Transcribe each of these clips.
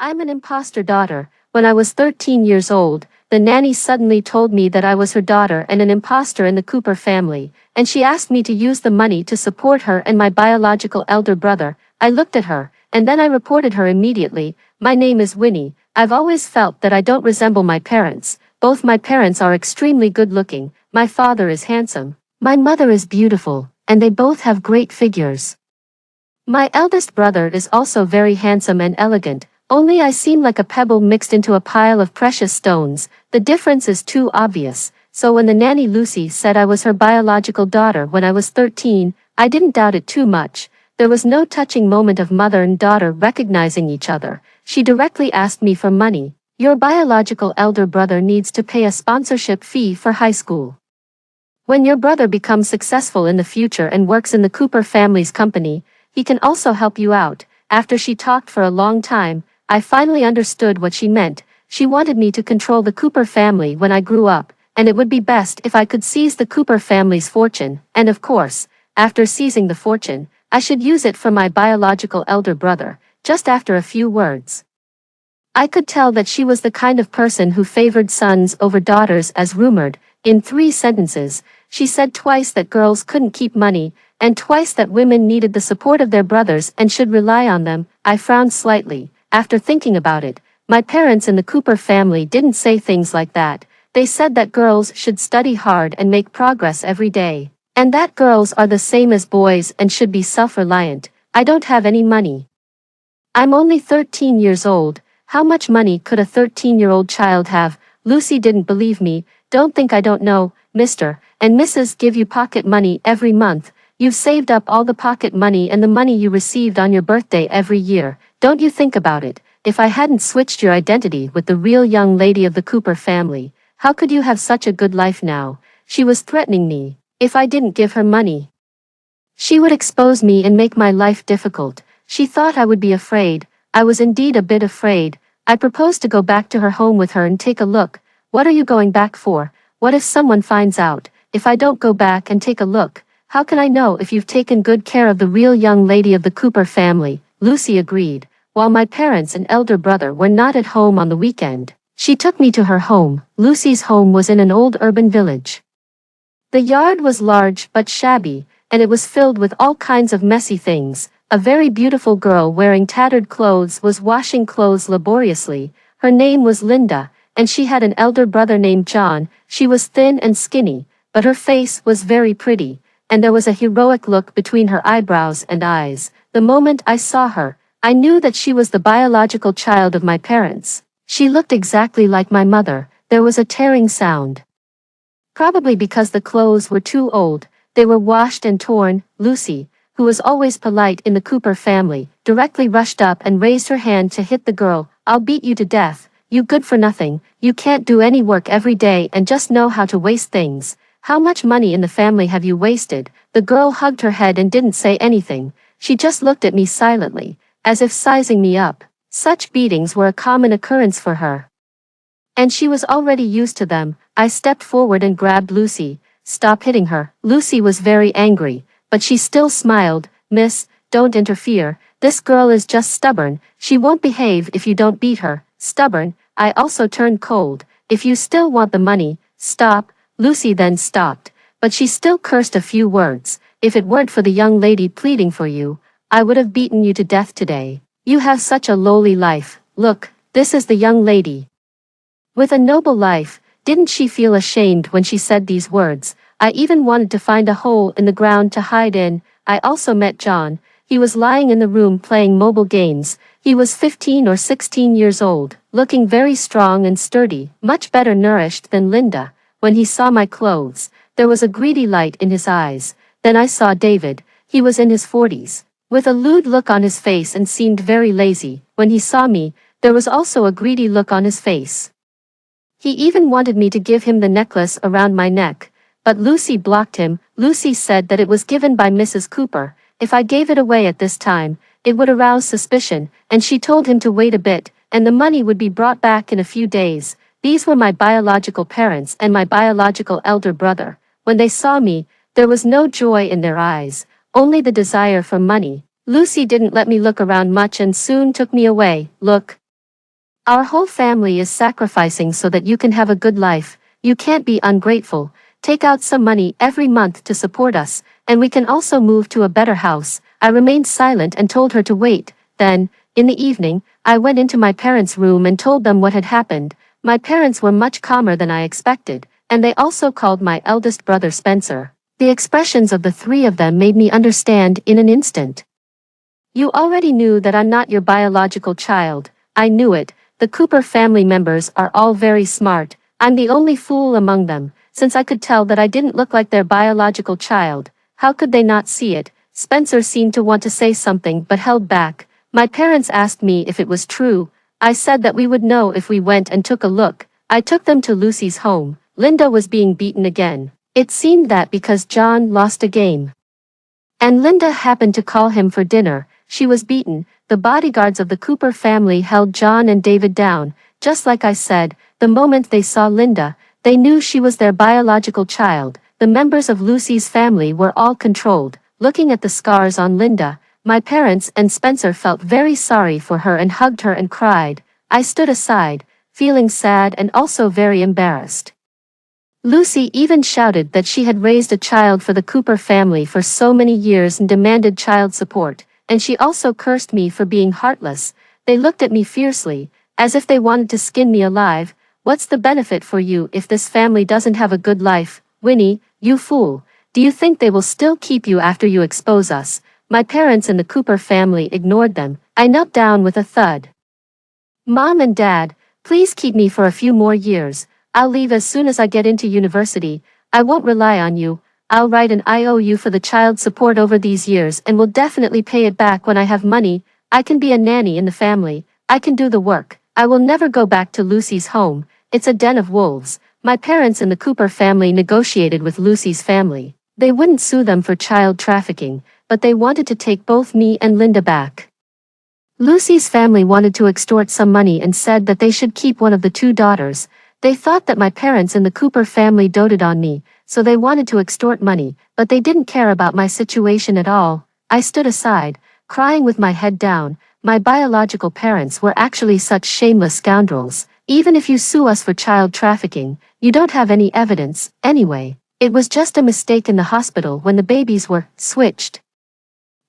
I'm an imposter daughter. When I was 13 years old, the nanny suddenly told me that I was her daughter and an imposter in the Cooper family, and she asked me to use the money to support her and my biological elder brother. I looked at her, and then I reported her immediately. My name is Winnie. I've always felt that I don't resemble my parents. Both my parents are extremely good looking. My father is handsome. My mother is beautiful, and they both have great figures. My eldest brother is also very handsome and elegant, only I seem like a pebble mixed into a pile of precious stones. The difference is too obvious. So when the nanny Lucy said I was her biological daughter when I was 13, I didn't doubt it too much. There was no touching moment of mother and daughter recognizing each other. She directly asked me for money. Your biological elder brother needs to pay a sponsorship fee for high school. When your brother becomes successful in the future and works in the Cooper family's company, he can also help you out. After she talked for a long time, I finally understood what she meant. She wanted me to control the Cooper family when I grew up, and it would be best if I could seize the Cooper family's fortune, and of course, after seizing the fortune, I should use it for my biological elder brother. Just after a few words, I could tell that she was the kind of person who favored sons over daughters as rumored. In 3 sentences, she said twice that girls couldn't keep money, and twice that women needed the support of their brothers and should rely on them. I frowned slightly. After thinking about it, my parents in the Cooper family didn't say things like that. They said that girls should study hard and make progress every day, and that girls are the same as boys and should be self-reliant. I don't have any money. I'm only 13 years old. How much money could a 13-year-old child have? Lucy didn't believe me. Don't think I don't know. Mr. and Mrs. give you pocket money every month. You've saved up all the pocket money and the money you received on your birthday every year. Don't you think about it. If I hadn't switched your identity with the real young lady of the Cooper family, how could you have such a good life now? She was threatening me. If I didn't give her money, she would expose me and make my life difficult. She thought I would be afraid. I was indeed a bit afraid. I proposed to go back to her home with her and take a look. What are you going back for? What if someone finds out? If I don't go back and take a look, how can I know if you've taken good care of the real young lady of the Cooper family? Lucy agreed. While my parents and elder brother were not at home on the weekend, she took me to her home. Lucy's home was in an old urban village. The yard was large but shabby, and it was filled with all kinds of messy things. A very beautiful girl wearing tattered clothes was washing clothes laboriously. Her name was Linda, and she had an elder brother named John. She was thin and skinny, but her face was very pretty, and there was a heroic look between her eyebrows and eyes. The moment I saw her, I knew that she was the biological child of my parents. She looked exactly like my mother. There was a tearing sound. Probably because the clothes were too old, they were washed and torn. Lucy, who was always polite in the Cooper family, directly rushed up and raised her hand to hit the girl. I'll beat you to death. You good for nothing. You can't do any work every day and just know how to waste things. How much money in the family have you wasted? The girl hugged her head and didn't say anything. She just looked at me silently, as if sizing me up. Such beatings were a common occurrence for her, and she was already used to them. I stepped forward and grabbed Lucy. Stop hitting her. Lucy was very angry, but she still smiled. Miss, don't interfere. This girl is just stubborn. She won't behave if you don't beat her. Stubborn? I also turned cold. If you still want the money, stop. Lucy then stopped, but she still cursed a few words. If it weren't for the young lady pleading for you, I would have beaten you to death today. You have such a lowly life. Look, this is the young lady with a noble life. Didn't she feel ashamed when she said these words? I even wanted to find a hole in the ground to hide in. I also met John. He was lying in the room playing mobile games. He was 15 or 16 years old, looking very strong and sturdy, much better nourished than Linda. When he saw my clothes, there was a greedy light in his eyes. Then I saw David. He was in his 40s, with a lewd look on his face and seemed very lazy. When he saw me, there was also a greedy look on his face. He even wanted me to give him the necklace around my neck, but Lucy blocked him. Lucy said that it was given by Mrs. Cooper. If I gave it away at this time, it would arouse suspicion, and she told him to wait a bit, and the money would be brought back in a few days. These were my biological parents and my biological elder brother. When they saw me, there was no joy in their eyes, only the desire for money. Lucy didn't let me look around much and soon took me away. Look, Our whole family is sacrificing so that you can have a good life. You can't be ungrateful. Take out some money every month to support us, and we can also move to a better house." I remained silent and told her to wait. Then, in the evening, I went into my parents' room and told them what had happened. My parents were much calmer than I expected, and they also called my eldest brother Spencer. The expressions of the three of them made me understand in an instant. "You already knew that I'm not your biological child." I knew it. The Cooper family members are all very smart. I'm the only fool among them, since I could tell that I didn't look like their biological child. How could they not see it? Spencer seemed to want to say something but held back. My parents asked me if it was true. I said that we would know if we went and took a look. I took them to Lucy's home. Linda was being beaten again. It seemed that because John lost a game, and Linda happened to call him for dinner, she was beaten. The bodyguards of the Cooper family held John and David down. Just like I said, the moment they saw Linda, they knew she was their biological child. The members of Lucy's family were all controlled. Looking at the scars on Linda, my parents and Spencer felt very sorry for her and hugged her and cried. I stood aside, feeling sad and also very embarrassed. Lucy even shouted that she had raised a child for the Cooper family for so many years and demanded child support, and she also cursed me for being heartless. They looked at me fiercely, as if they wanted to skin me alive. "What's the benefit for you if this family doesn't have a good life? Winnie, you fool. Do you think they will still keep you after you expose us?" My parents and the Cooper family ignored them. I knelt down with a thud. "Mom and Dad, please keep me for a few more years. I'll leave as soon as I get into university. I won't rely on you. I'll write an IOU for the child support over these years and will definitely pay it back when I have money. I can be a nanny in the family. I can do the work. I will never go back to Lucy's home. It's a den of wolves." My parents and the Cooper family negotiated with Lucy's family. They wouldn't sue them for child trafficking, but they wanted to take both me and Linda back. Lucy's family wanted to extort some money and said that they should keep one of the two daughters. They thought that my parents and the Cooper family doted on me, so they wanted to extort money, but they didn't care about my situation at all. I stood aside, crying with my head down. My biological parents were actually such shameless scoundrels. Even if you sue us for child trafficking, you don't have any evidence, anyway. It was just a mistake in the hospital when the babies were switched.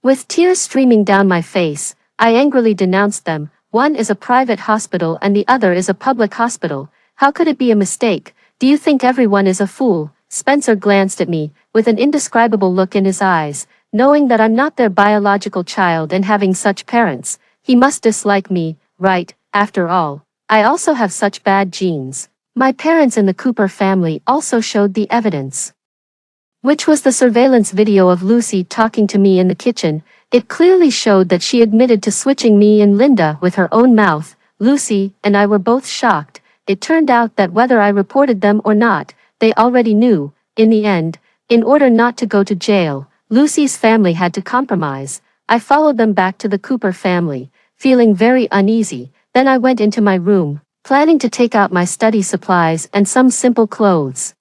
With tears streaming down my face, I angrily denounced them. One is a private hospital and the other is a public hospital. How could it be a mistake? Do you think everyone is a fool? Spencer glanced at me, with an indescribable look in his eyes. Knowing that I'm not their biological child and having such parents, he must dislike me, right? After all, I also have such bad genes. My parents and the Cooper family also showed the evidence, which was the surveillance video of Lucy talking to me in the kitchen. It clearly showed that she admitted to switching me and Linda with her own mouth. Lucy and I were both shocked. It turned out that whether I reported them or not, they already knew. In the end, in order not to go to jail, Lucy's family had to compromise. I followed them back to the Cooper family, feeling very uneasy. Then I went into my room, planning to take out my study supplies and some simple clothes.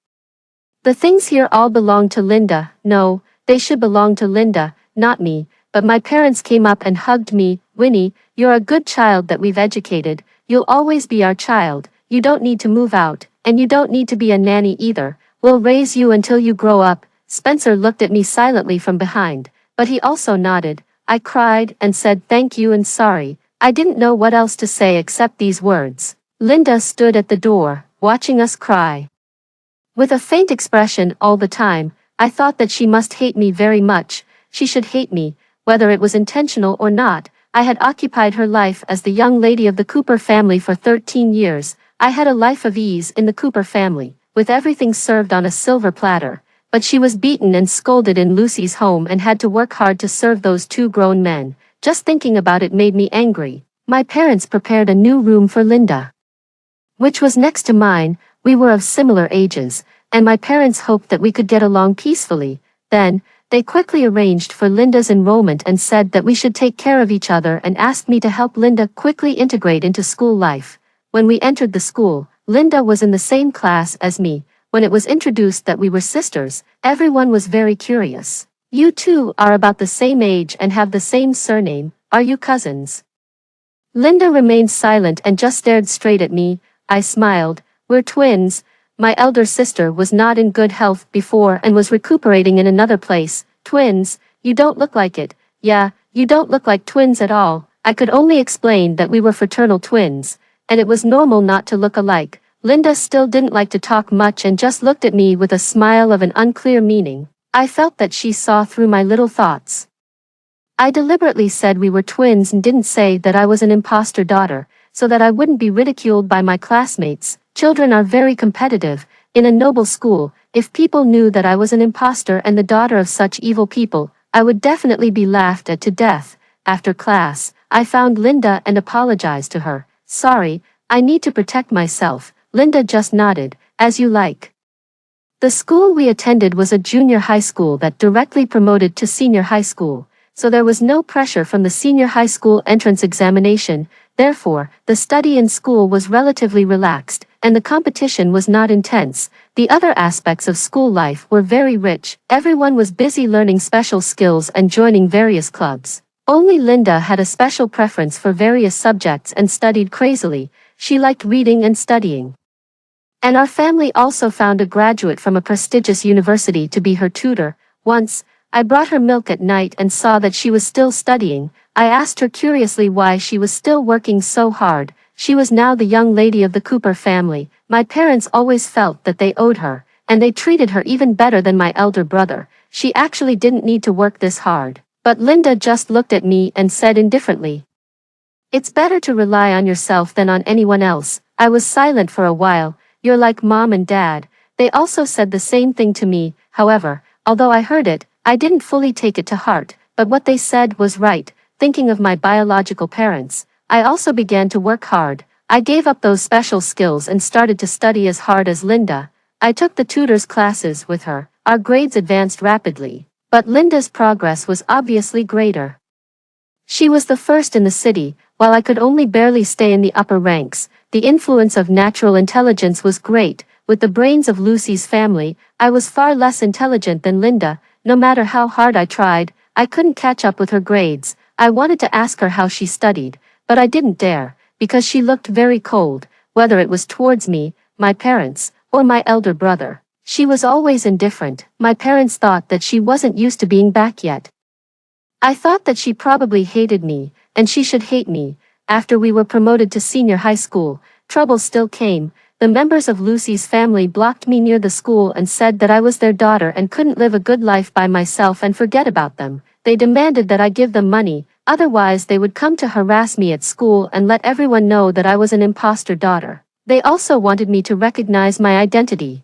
The things here all belong to Linda. No, they should belong to Linda, not me. But my parents came up and hugged me. "Winnie, you're a good child that we've educated. You'll always be our child. You don't need to move out, and you don't need to be a nanny either. We'll raise you until you grow up." Spencer looked at me silently from behind, but he also nodded. I cried and said thank you and sorry. I didn't know what else to say except these words. Linda stood at the door, watching us cry. With a faint expression all the time. I thought that she must hate me very much. She should hate me, whether it was intentional or not. I had occupied her life as the young lady of the Cooper family for 13 years. I had a life of ease in the Cooper family, with everything served on a silver platter. But she was beaten and scolded in Lucy's home and had to work hard to serve those two grown men. Just thinking about it made me angry. My parents prepared a new room for Linda, which was next to mine. We were of similar ages, and my parents hoped that we could get along peacefully. Then, they quickly arranged for Linda's enrollment and said that we should take care of each other and asked me to help Linda quickly integrate into school life. When we entered the school, Linda was in the same class as me. When it was introduced that we were sisters, everyone was very curious. "You two are about the same age and have the same surname. Are you cousins?" Linda remained silent and just stared straight at me. I smiled. We're twins. My elder sister was not in good health before and was recuperating in another place. Twins? You don't look like it. Yeah, you don't look like twins at all. I could only explain that we were fraternal twins, and it was normal not to look alike. Linda still didn't like to talk much and just looked at me with a smile of an unclear meaning. I felt that she saw through my little thoughts. I deliberately said we were twins and didn't say that I was an imposter daughter, so that I wouldn't be ridiculed by my classmates. Children are very competitive. In a noble school, if people knew that I was an imposter and the daughter of such evil people, I would definitely be laughed at to death. After class, I found Linda and apologized to her. Sorry, I need to protect myself. Linda just nodded. As you like. The school we attended was a junior high school that directly promoted to senior high school, so there was no pressure from the senior high school entrance examination. Therefore, the study in school was relatively relaxed, and the competition was not intense. The other aspects of school life were very rich. Everyone was busy learning special skills and joining various clubs. Only Linda had a special preference for various subjects and studied crazily. She liked reading and studying. And our family also found a graduate from a prestigious university to be her tutor. Once, I brought her milk at night and saw that she was still studying. I asked her curiously why she was still working so hard. She was now the young lady of the Cooper family. My parents always felt that they owed her, and they treated her even better than my elder brother. She actually didn't need to work this hard. But Linda just looked at me and said indifferently, "It's better to rely on yourself than on anyone else." I was silent for a while. You're like mom and dad. They also said the same thing to me. However, although I heard it, I didn't fully take it to heart, but what they said was right. Thinking of my biological parents, I also began to work hard. I gave up those special skills and started to study as hard as Linda. I took the tutor's classes with her. Our grades advanced rapidly, but Linda's progress was obviously greater. She was the first in the city, while I could only barely stay in the upper ranks. The influence of natural intelligence was great. With the brains of Lucy's family, I was far less intelligent than Linda. No matter how hard I tried, I couldn't catch up with her grades. I wanted to ask her how she studied, but I didn't dare, because she looked very cold, whether it was towards me, my parents, or my elder brother. She was always indifferent. My parents thought that she wasn't used to being back yet. I thought that she probably hated me, and she should hate me. After we were promoted to senior high school, trouble still came. The members of Lucy's family blocked me near the school and said that I was their daughter and couldn't live a good life by myself and forget about them. They demanded that I give them money, otherwise they would come to harass me at school and let everyone know that I was an imposter daughter. They also wanted me to recognize my identity.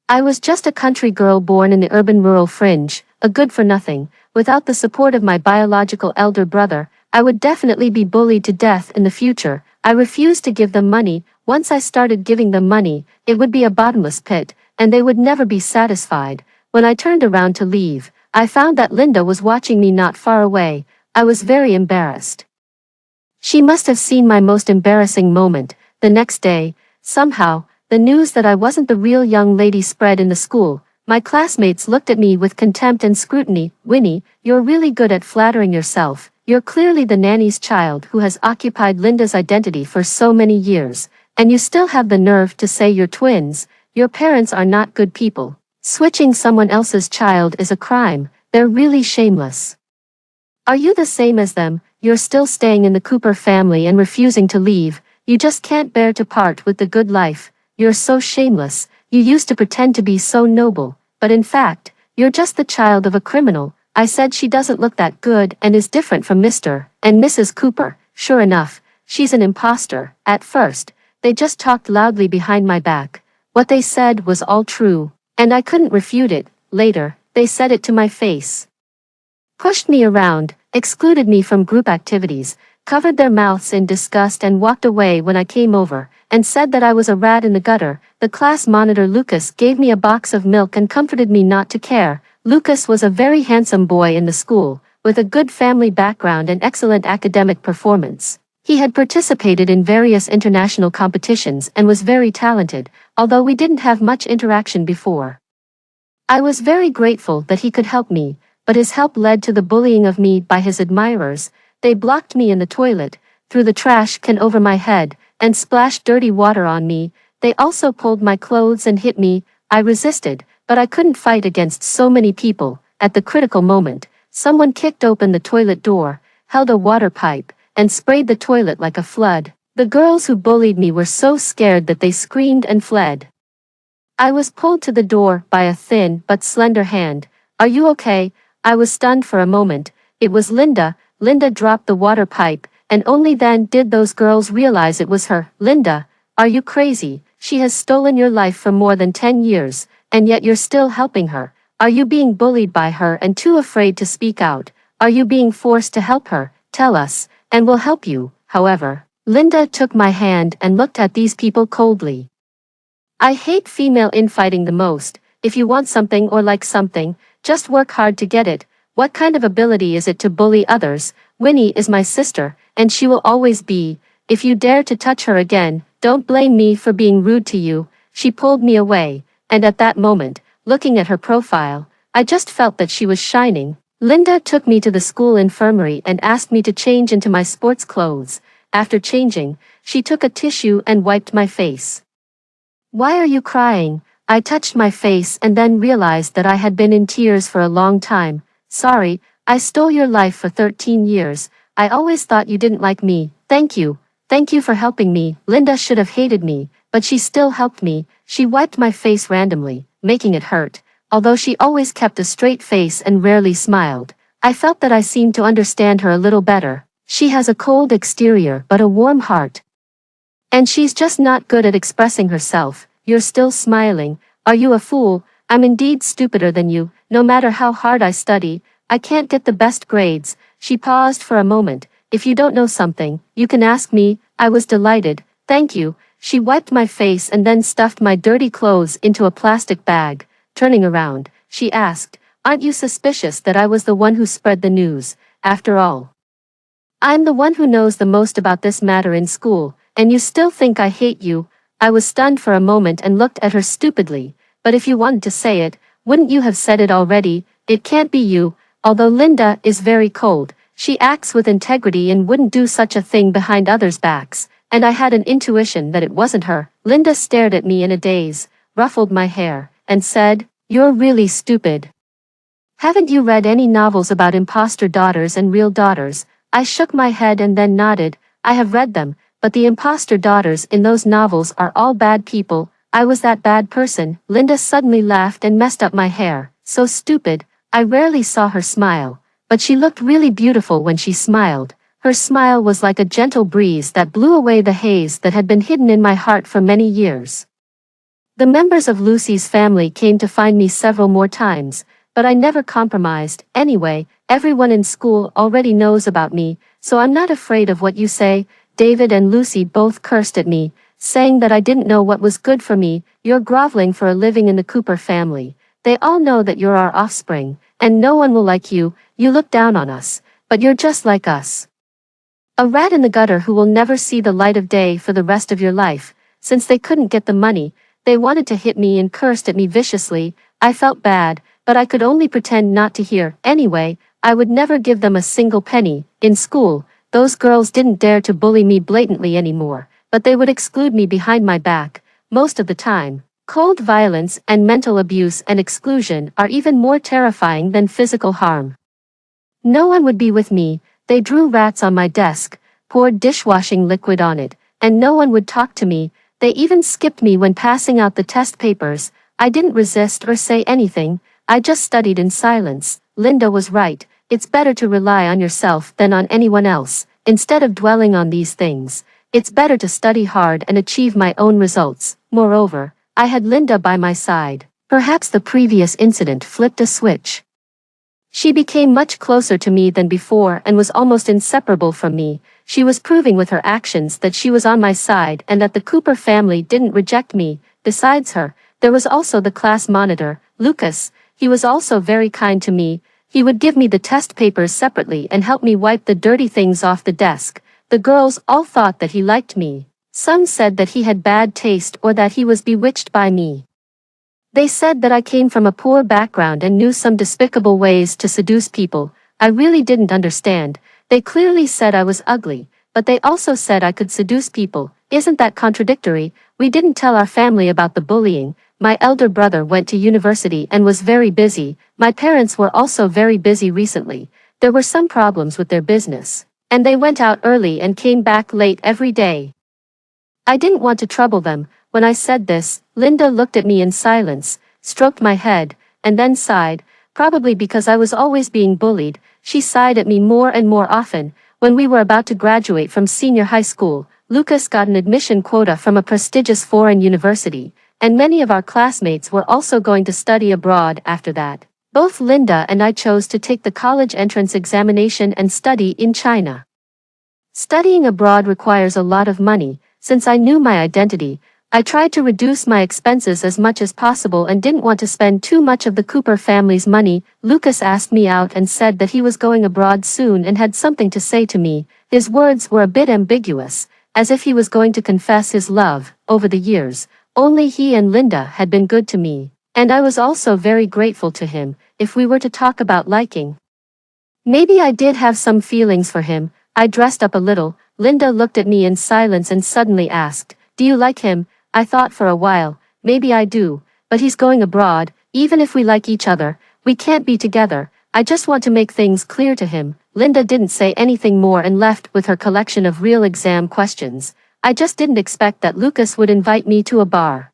I was just a country girl born in the urban-rural fringe, a good-for-nothing. Without the support of my biological elder brother, I would definitely be bullied to death in the future. I refused to give them money. Once I started giving them money, it would be a bottomless pit, and they would never be satisfied. When I turned around to leave, I found that Linda was watching me not far away. I was very embarrassed. She must have seen my most embarrassing moment. The next day, somehow, the news that I wasn't the real young lady spread in the school. My classmates looked at me with contempt and scrutiny. "Winnie, you're really good at flattering yourself. You're clearly the nanny's child who has occupied Linda's identity for so many years, and you still have the nerve to say you're twins. Your parents are not good people. Switching someone else's child is a crime. They're really shameless. Are you the same as them? You're still staying in the Cooper family and refusing to leave. You just can't bear to part with the good life. You're so shameless. You used to pretend to be so noble, but in fact, you're just the child of a criminal." I said she doesn't look that good and is different from Mr. and Mrs. Cooper. Sure enough, she's an imposter. At first, they just talked loudly behind my back. What they said was all true, and I couldn't refute it. Later, they said it to my face. Pushed me around, excluded me from group activities, covered their mouths in disgust and walked away when I came over, and said that I was a rat in the gutter. The class monitor Lucas gave me a box of milk and comforted me not to care. Lucas was a very handsome boy in the school, with a good family background and excellent academic performance. He had participated in various international competitions and was very talented, although we didn't have much interaction before. I was very grateful that he could help me, but his help led to the bullying of me by his admirers. They blocked me in the toilet. threw the trash can over my head, and splashed dirty water on me. They also pulled my clothes and hit me. I resisted, but I couldn't fight against so many people. At the critical moment, someone kicked open the toilet door, held a water pipe, and sprayed the toilet like a flood. The girls who bullied me were so scared that they screamed and fled. I was pulled to the door by a thin but slender hand. "Are you okay?" I was stunned for a moment. It was Linda. Linda dropped the water pipe, and only then did those girls realize it was her. "Linda, are you crazy? She has stolen your life for more than 10 years, and yet you're still helping her. Are you being bullied by her and too afraid to speak out? Are you being forced to help her? Tell us, and we'll help you." However, Linda took my hand and looked at these people coldly. "I hate female infighting the most. If you want something or like something, just work hard to get it. What kind of ability is it to bully others? Winnie is my sister, and she will always be. If you dare to touch her again, don't blame me for being rude to you." She pulled me away, and at that moment, looking at her profile, I just felt that she was shining. Linda took me to the school infirmary and asked me to change into my sports clothes. After changing, she took a tissue and wiped my face. "Why are you crying?" I touched my face and then realized that I had been in tears for a long time. "Sorry, I stole your life for 13 years. I always thought you didn't like me. Thank you. Thank you for helping me." Linda should have hated me, but she still helped me. She wiped my face randomly, making it hurt. Although she always kept a straight face and rarely smiled, I felt that I seemed to understand her a little better. She has a cold exterior but a warm heart. And she's just not good at expressing herself. "You're still smiling. Are you a fool? I'm indeed stupider than you. No matter how hard I study, I can't get the best grades." She paused for a moment. "If you don't know something, you can ask me." I was delighted. "Thank you." She wiped my face and then stuffed my dirty clothes into a plastic bag. Turning around, she asked, "Aren't you suspicious that I was the one who spread the news? After all, I'm the one who knows the most about this matter in school, and you still think I hate you?" I was stunned for a moment and looked at her stupidly. "But if you wanted to say it, wouldn't you have said it already? It can't be you." Although Linda is very cold, she acts with integrity and wouldn't do such a thing behind others' backs, and I had an intuition that it wasn't her. Linda stared at me in a daze, ruffled my hair, and said, "You're really stupid. Haven't you read any novels about imposter daughters and real daughters?" I shook my head and then nodded. "I have read them, but the imposter daughters in those novels are all bad people. I was that bad person." Linda suddenly laughed and messed up my hair. So stupid. I rarely saw her smile, but she looked really beautiful when she smiled. Her smile was like a gentle breeze that blew away the haze that had been hidden in my heart for many years. The members of Lucy's family came to find me several more times, but I never compromised. Anyway, everyone in school already knows about me, so I'm not afraid of what you say. David and Lucy both cursed at me, saying that I didn't know what was good for me. "You're groveling for a living in the Cooper family. They all know that you're our offspring, and no one will like you. You look down on us, but you're just like us. A rat in the gutter who will never see the light of day for the rest of your life." Since they couldn't get the money, they wanted to hit me and cursed at me viciously. I felt bad, but I could only pretend not to hear. Anyway, I would never give them a single penny. In school, those girls didn't dare to bully me blatantly anymore, but they would exclude me behind my back, most of the time. Cold violence and mental abuse and exclusion are even more terrifying than physical harm. No one would be with me. They drew rats on my desk, poured dishwashing liquid on it, and no one would talk to me. They even skipped me when passing out the test papers. I didn't resist or say anything. I just studied in silence. Linda was right. It's better to rely on yourself than on anyone else. Instead of dwelling on these things, it's better to study hard and achieve my own results. Moreover, I had Linda by my side. Perhaps the previous incident flipped a switch. She became much closer to me than before and was almost inseparable from me. She was proving with her actions that she was on my side and that the Cooper family didn't reject me. Besides her, there was also the class monitor, Lucas. He was also very kind to me. He would give me the test papers separately and help me wipe the dirty things off the desk. The girls all thought that he liked me. Some said that he had bad taste or that he was bewitched by me. They said that I came from a poor background and knew some despicable ways to seduce people. I really didn't understand. They clearly said I was ugly, but they also said I could seduce people. Isn't that contradictory? We didn't tell our family about the bullying. My elder brother went to university and was very busy. My parents were also very busy recently. There were some problems with their business, and they went out early and came back late every day. I didn't want to trouble them. When I said this, Linda looked at me in silence, stroked my head, and then sighed. Probably because I was always being bullied, she sighed at me more and more often. When we were about to graduate from senior high school, Lucas got an admission quota from a prestigious foreign university, and many of our classmates were also going to study abroad after that. Both Linda and I chose to take the college entrance examination and study in China. Studying abroad requires a lot of money. Since I knew my identity, I tried to reduce my expenses as much as possible and didn't want to spend too much of the Cooper family's money. Lucas asked me out and said that he was going abroad soon and had something to say to me. His words were a bit ambiguous, as if he was going to confess his love. Over the years, only he and Linda had been good to me, and I was also very grateful to him. If we were to talk about liking, maybe I did have some feelings for him. I dressed up a little. Linda looked at me in silence and suddenly asked, "Do you like him?" I thought for a while. Maybe I do, but he's going abroad. Even if we like each other, we can't be together. I just want to make things clear to him. Linda didn't say anything more and left with her collection of real exam questions. I just didn't expect that Lucas would invite me to a bar.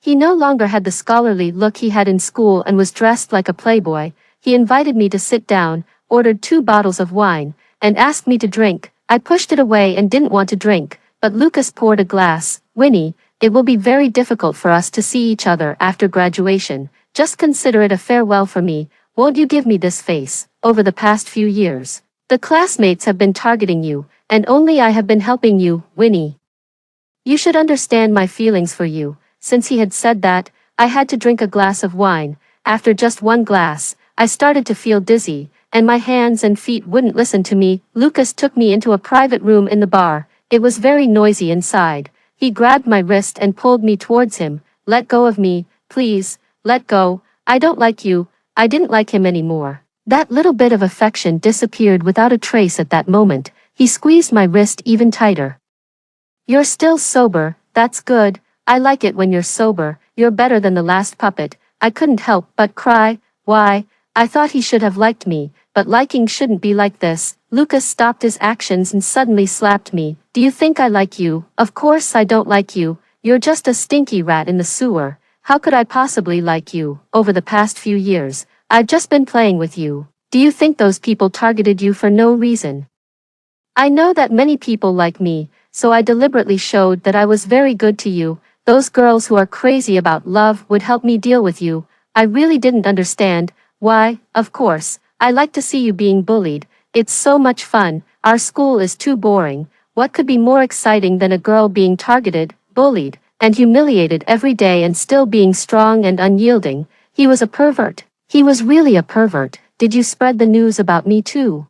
He no longer had the scholarly look he had in school and was dressed like a playboy. He invited me to sit down, ordered 2 bottles of wine, and asked me to drink. I pushed it away and didn't want to drink, but Lucas poured a glass. "Winnie, it will be very difficult for us to see each other after graduation. Just consider it a farewell for me. Won't you give me this face? Over the past few years, the classmates have been targeting you, and only I have been helping you, Winnie. You should understand my feelings for you." Since he had said that, I had to drink a glass of wine. After just 1 glass, I started to feel dizzy, and my hands and feet wouldn't listen to me. Lucas took me into a private room in the bar. It was very noisy inside. He grabbed my wrist and pulled me towards him. "Let go of me, please, let go. I don't like you." I didn't like him anymore. That little bit of affection disappeared without a trace at that moment. He squeezed my wrist even tighter. "You're still sober, that's good. I like it when you're sober. You're better than the last puppet." I couldn't help but cry. Why? I thought he should have liked me, but liking shouldn't be like this. Lucas stopped his actions and suddenly slapped me. "Do you think I like you? Of course I don't like you. You're just a stinky rat in the sewer. How could I possibly like you? Over the past few years, I've just been playing with you. Do you think those people targeted you for no reason? I know that many people like me, so I deliberately showed that I was very good to you. Those girls who are crazy about love would help me deal with you. I really didn't understand. Why, of course, I like to see you being bullied. It's so much fun. Our school is too boring. What could be more exciting than a girl being targeted, bullied, and humiliated every day and still being strong and unyielding?" He was a pervert. He was really a pervert. "Did you spread the news about me too?"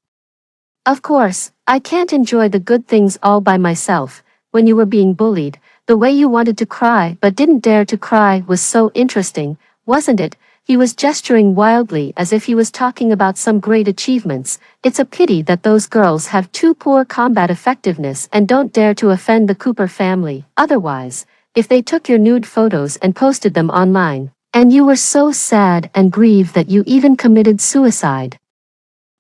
"Of course, I can't enjoy the good things all by myself. When you were being bullied, the way you wanted to cry but didn't dare to cry was so interesting, wasn't it?" He was gesturing wildly as if he was talking about some great achievements. "It's a pity that those girls have too poor combat effectiveness and don't dare to offend the Cooper family. Otherwise, if they took your nude photos and posted them online, and you were so sad and grieved that you even committed suicide,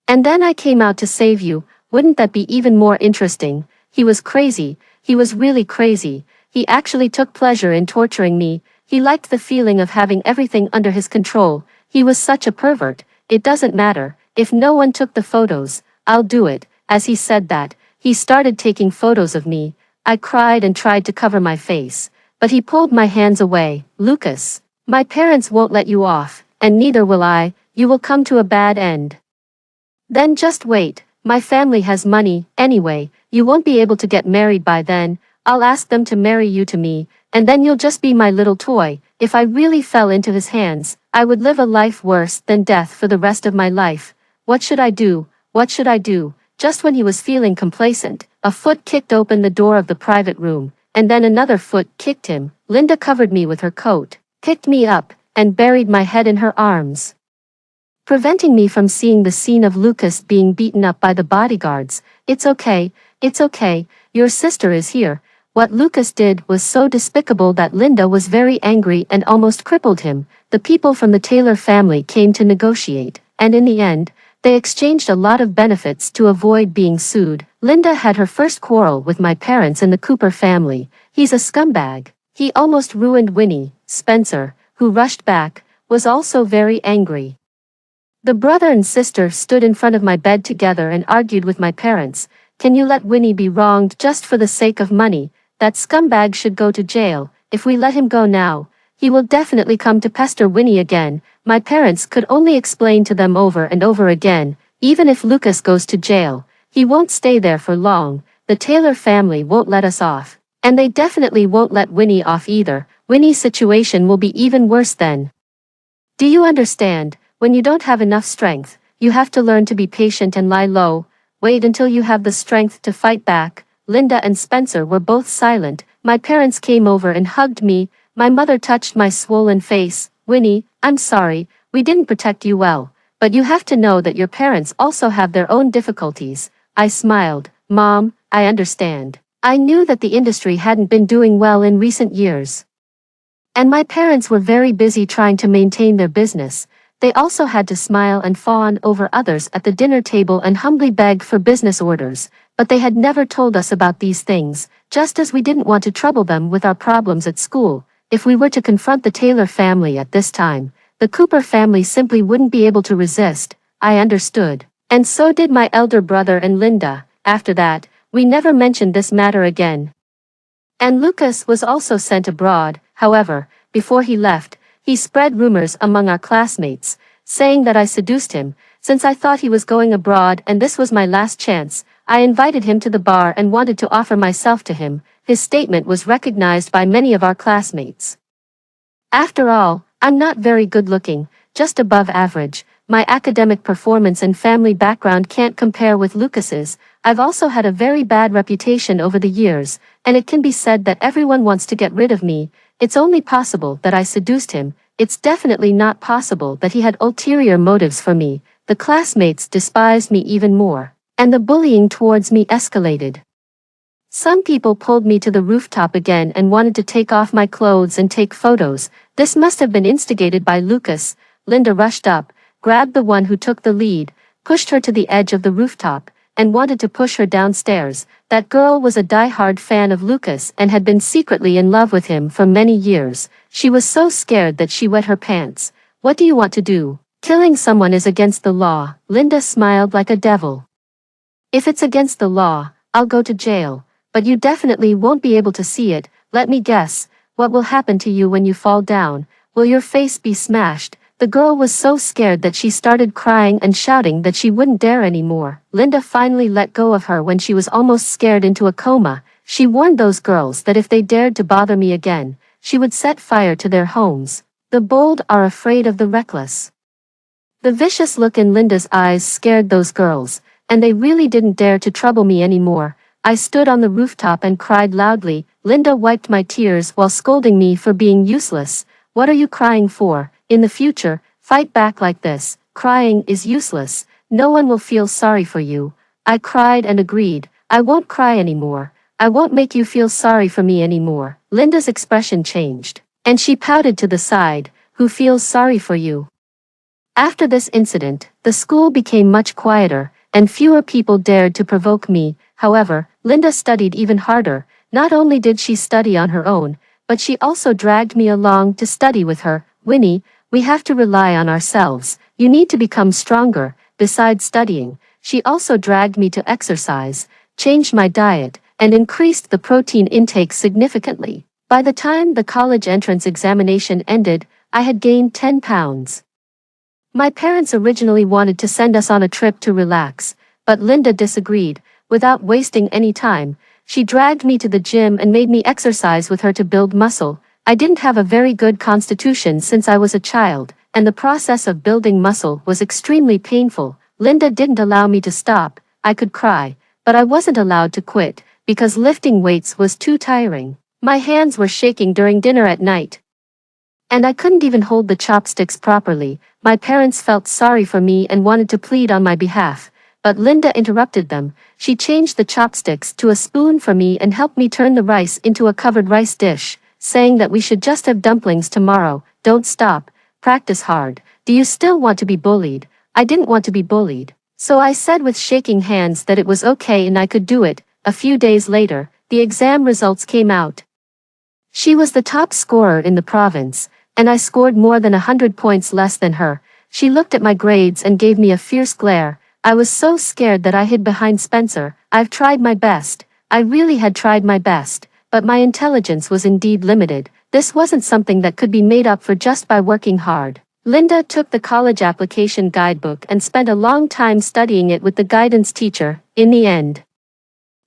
and then I came out to save you, wouldn't that be even more interesting?" He was crazy. He was really crazy. He actually took pleasure in torturing me. He liked the feeling of having everything under his control. He was such a pervert. "It doesn't matter. If no one took the photos, I'll do it." As he said that, he started taking photos of me. I cried and tried to cover my face, but he pulled my hands away. "Lucas, my parents won't let you off, and neither will I. You will come to a bad end. Then just wait. My family has money, anyway. You won't be able to get married by then. I'll ask them to marry you to me, and then you'll just be my little toy." If I really fell into his hands, I would live a life worse than death for the rest of my life. What should I do? What should I do? Just when he was feeling complacent, a foot kicked open the door of the private room, and then another foot kicked him. Linda covered me with her coat, picked me up, and buried my head in her arms. preventing me from seeing the scene of Lucas being beaten up by the bodyguards. It's okay, your sister is here. What Lucas did was so despicable that Linda was very angry and almost crippled him. The people from the Taylor family came to negotiate, and in the end, they exchanged a lot of benefits to avoid being sued. Linda had her first quarrel with my parents and the Cooper family. He's a scumbag. He almost ruined Winnie. Spencer, who rushed back, was also very angry. The brother and sister stood in front of my bed together and argued with my parents. Can you let Winnie be wronged just for the sake of money? That scumbag should go to jail. If we let him go now, he will definitely come to pester Winnie again. My parents could only explain to them over and over again, even if Lucas goes to jail, he won't stay there for long. The Taylor family won't let us off. And they definitely won't let Winnie off either. Winnie's situation will be even worse then. Do you understand? When you don't have enough strength, you have to learn to be patient and lie low. Wait until you have the strength to fight back. Linda and Spencer were both silent. My parents came over and hugged me. My mother touched my swollen face. Winnie, I'm sorry, we didn't protect you well, but you have to know that your parents also have their own difficulties. I smiled. Mom, I understand. I knew that the industry hadn't been doing well in recent years. And my parents were very busy trying to maintain their business. They also had to smile and fawn over others at the dinner table and humbly beg for business orders, but they had never told us about these things, just as we didn't want to trouble them with our problems at school. If we were to confront the Taylor family at this time, the Cooper family simply wouldn't be able to resist. I understood. And so did my elder brother and Linda. After that, we never mentioned this matter again. And Lucas was also sent abroad. However, before he left, he spread rumors among our classmates, saying that I seduced him. Since I thought he was going abroad and this was my last chance, I invited him to the bar and wanted to offer myself to him. His statement was recognized by many of our classmates. After all, I'm not very good looking, just above average. My academic performance and family background can't compare with Lucas's. I've also had a very bad reputation over the years, and it can be said that everyone wants to get rid of me. It's only possible that I seduced him. It's definitely not possible that he had ulterior motives for me. The classmates despised me even more, and the bullying towards me escalated. Some people pulled me to the rooftop again and wanted to take off my clothes and take photos. This must have been instigated by Lucas. Linda rushed up, grabbed the one who took the lead, pushed her to the edge of the rooftop, and wanted to push her downstairs. That girl was a die-hard fan of Lucas and had been secretly in love with him for many years. She was so scared that she wet her pants. What do you want to do? Killing someone is against the law. Linda smiled like a devil. If it's against the law, I'll go to jail. But you definitely won't be able to see it. Let me guess. What will happen to you when you fall down? Will your face be smashed? The girl was so scared that she started crying and shouting that she wouldn't dare anymore. Linda finally let go of her when she was almost scared into a coma. She warned those girls that if they dared to bother me again, she would set fire to their homes. The bold are afraid of the reckless. The vicious look in Linda's eyes scared those girls, and they really didn't dare to trouble me anymore. I stood on the rooftop and cried loudly. Linda wiped my tears while scolding me for being useless. What are you crying for? In the future, fight back like this. Crying is useless. No one will feel sorry for you. I cried and agreed. I won't cry anymore. I won't make you feel sorry for me anymore. Linda's expression changed, and she pouted to the side. Who feels sorry for you? After this incident, the school became much quieter, and fewer people dared to provoke me. However, Linda studied even harder. Not only did she study on her own, but she also dragged me along to study with her. Winnie, we have to rely on ourselves. You need to become stronger. Besides studying, she also dragged me to exercise, changed my diet, and increased the protein intake significantly. By the time the college entrance examination ended, I had gained 10 pounds. My parents originally wanted to send us on a trip to relax, but Linda disagreed. Without wasting any time, she dragged me to the gym and made me exercise with her to build muscle. I didn't have a very good constitution since I was a child, and the process of building muscle was extremely painful. Linda didn't allow me to stop. I could cry, but I wasn't allowed to quit, because lifting weights was too tiring. My hands were shaking during dinner at night, and I couldn't even hold the chopsticks properly. My parents felt sorry for me and wanted to plead on my behalf, but Linda interrupted them. She changed the chopsticks to a spoon for me and helped me turn the rice into a covered rice dish, saying that we should just have dumplings tomorrow. Don't stop, practice hard. Do you still want to be bullied? I didn't want to be bullied. So I said with shaking hands that it was okay and I could do it. A few days later, the exam results came out. She was the top scorer in the province, and I scored more than 100 points less than her. She looked at my grades and gave me a fierce glare. I was so scared that I hid behind Spencer. I've tried my best. I really had tried my best, but my intelligence was indeed limited. This wasn't something that could be made up for just by working hard. Linda took the college application guidebook and spent a long time studying it with the guidance teacher. In the end,